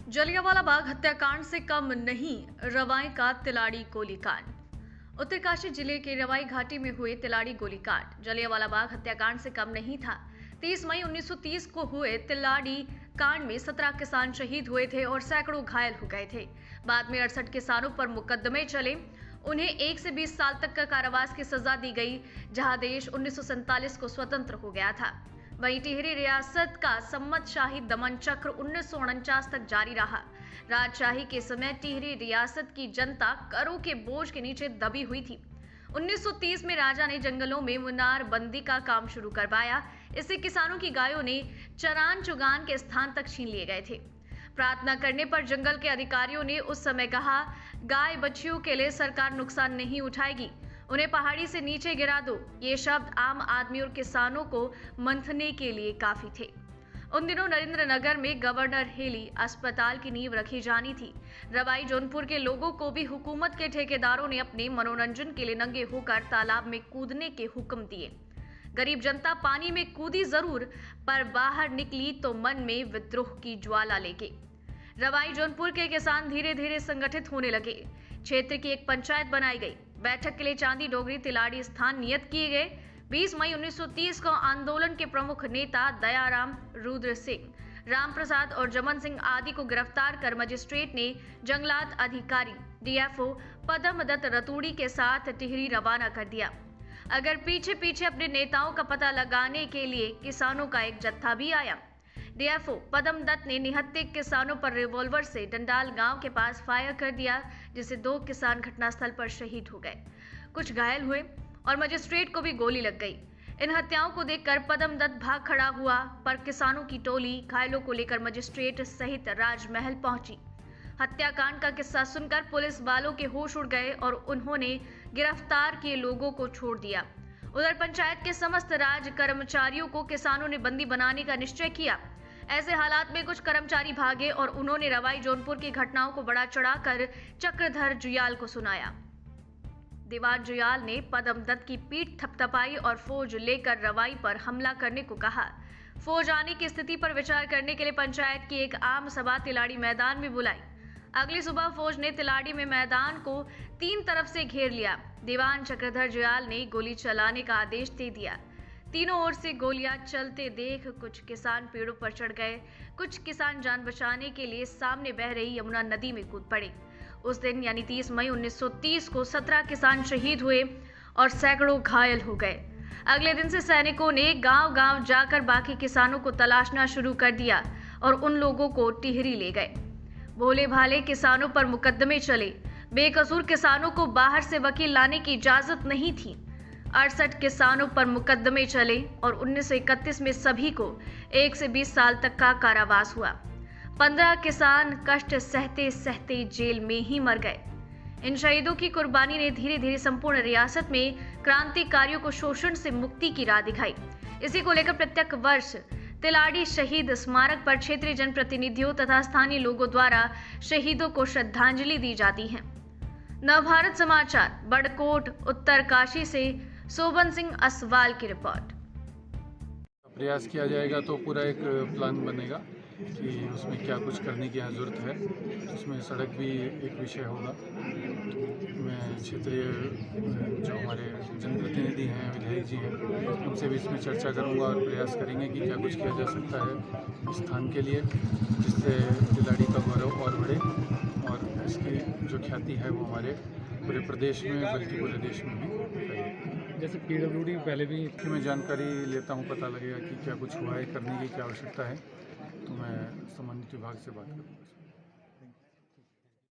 जलियांवाला बाग हत्याकांड से कम नहीं, रवाई का तिलाड़ी गोलीकांड। उत्तरकाशी जिले के रवाई घाटी में हुए तिलाड़ी गोलीकांड जलियांवाला बाग हत्याकांड से कम नहीं था। 30 मई 1930 को हुए तिलाड़ी कांड में 17 किसान शहीद हुए थे और सैकड़ों घायल हो गए थे। बाद में 68 किसानों पर मुकदमे चले। उन्हें 1 से 20 साल तक का कारावास की सजा दी गई, जहां देश 1947 को स्वतंत्र हो गया था। वहीं टिहरी रियासत का सम्मत शाही दमन चक्र 1949 तक जारी रहा। राजशाही के समय टिहरी रियासत की जनता करों के बोझ के नीचे दबी हुई थी। 1930 में राजा ने जंगलों में मुनार बंदी का काम शुरू करवाया। इससे किसानों की गायों ने चरान चुगान के स्थान तक छीन लिए गए थे। प्रार्थना करने पर जंगल के अधिकारियों ने उस समय कहा, गाय बच्चियों के लिए सरकार नुकसान नहीं उठाएगी, उन्हें पहाड़ी से नीचे गिरा दो। ये शब्द आम आदमी और किसानों को मंथने के लिए काफी थे। उन दिनों नरेंद्र नगर में गवर्नर हेली अस्पताल की नींव रखी जानी थी। रवाई जौनपुर के लोगों को भी हुकूमत के ठेकेदारों ने अपने मनोरंजन के लिए नंगे होकर तालाब में कूदने के हुक्म दिए। गरीब जनता पानी में कूदी जरूर, पर बाहर निकली तो मन में विद्रोह की ज्वाला लेके। रवाई जौनपुर के किसान धीरे धीरे संगठित होने लगे। क्षेत्र की एक पंचायत बनाई गई। बैठक के लिए चांदी डोगरी तिलाड़ी स्थान नियत किए गए। 20 मई 1930 को आंदोलन के प्रमुख नेता दयाराम, रुद्र सिंह, राम प्रसाद और जमन सिंह आदि को गिरफ्तार कर मजिस्ट्रेट ने जंगलात अधिकारी डीएफओ पदम दत्त रतूड़ी के साथ टिहरी रवाना कर दिया। अगर पीछे पीछे अपने नेताओं का पता लगाने के लिए किसानों का एक जत्था भी आया। डीएफओ पदम दत्त ने निहत्थे किसानों पर रिवॉल्वर से डंडाल गांव के पास फायर कर दिया, जिससे 2 किसान घटनास्थल पर शहीद हो गए। कुछ घायल हुए और मजिस्ट्रेट को भी गोली लग गई। इन हत्याओं को देखकर पदम दत्त भाग खड़ा हुआ, पर किसानों की टोली घायलों को लेकर मजिस्ट्रेट सहित राजमहल पहुंची। हत्याकांड का किस्सा सुनकर पुलिस वालों के होश उड़ गए और उन्होंने गिरफ्तार किए लोगों को छोड़ दिया। उधर पंचायत के समस्त राज कर्मचारियों को किसानों ने बंदी बनाने का निश्चय किया। ऐसे हालात में कुछ कर्मचारी भागे और उन्होंने रवाई जौनपुर की घटनाओं को बड़ा चढ़ाकर चक्रधर जुयाल को सुनाया। दीवान जुयाल ने पदम दत्त की पीठ थपथपाई और फौज लेकर रवाई पर हमला करने को कहा। फौज आने की स्थिति पर विचार करने के लिए पंचायत की एक आम सभा तिलाड़ी मैदान में बुलाई। अगली सुबह फौज ने तिलाड़ी में मैदान को 3 तरफ से घेर लिया। दीवान चक्रधर जुयाल ने गोली चलाने का आदेश दे दिया। तीनों ओर से गोलियां चलते देख कुछ किसान पेड़ों पर चढ़ गए। कुछ किसान जान बचाने के लिए सामने बह रही यमुना नदी में कूद पड़े। उस दिन यानी 30 मई 1930 को 17 किसान शहीद हुए और सैकड़ों घायल हो गए। अगले दिन से सैनिकों ने गांव-गांव जाकर बाकी किसानों को तलाशना शुरू कर दिया और उन लोगों को टिहरी ले गए। भोले भाले किसानों पर मुकदमे चले। बेकसूर किसानों को बाहर से वकील लाने की इजाजत नहीं थी। 68 किसानों पर मुकदमे चले और 1931 में सभी को 1 से 20 साल तक का कारावास हुआ। 15 किसान कष्ट सहते सहते जेल में ही मर गए। इन शहीदों की कुर्बानी ने धीरे धीरे संपूर्ण रियासत में क्रांतिकारियों को शोषण से मुक्ति की राह दिखाई। इसी को लेकर प्रत्येक वर्ष तिलाड़ी शहीद स्मारक पर क्षेत्रीय जनप्रतिनिधियों तथा स्थानीय लोगों द्वारा शहीदों को श्रद्धांजलि दी जाती है। नवभारत समाचार, बड़कोट, उत्तरकाशी से शोभन सिंह असवाल की रिपोर्ट। प्रयास किया जाएगा तो पूरा एक प्लान बनेगा कि उसमें क्या कुछ करने की यहाँ ज़रूरत है। उसमें सड़क भी एक विषय होगा। मैं क्षेत्रीय जो हमारे जनप्रतिनिधि हैं, विधायक जी हैं, उनसे भी इसमें चर्चा करूँगा और प्रयास करेंगे कि क्या कुछ किया जा सकता है इस स्थान के लिए, जिससे तिलाड़ी का गौरव और बढ़े और इसकी जो ख्याति है वो हमारे पूरे प्रदेश में बल्कि पूरे देश में भी फैले। जैसे पीडब्ल्यूडी पहले भी मैं जानकारी लेता हूँ, पता लगेगा कि क्या कुछ हुआ है, करने की क्या आवश्यकता है, तो मैं संबंधित विभाग से बात करूँगा।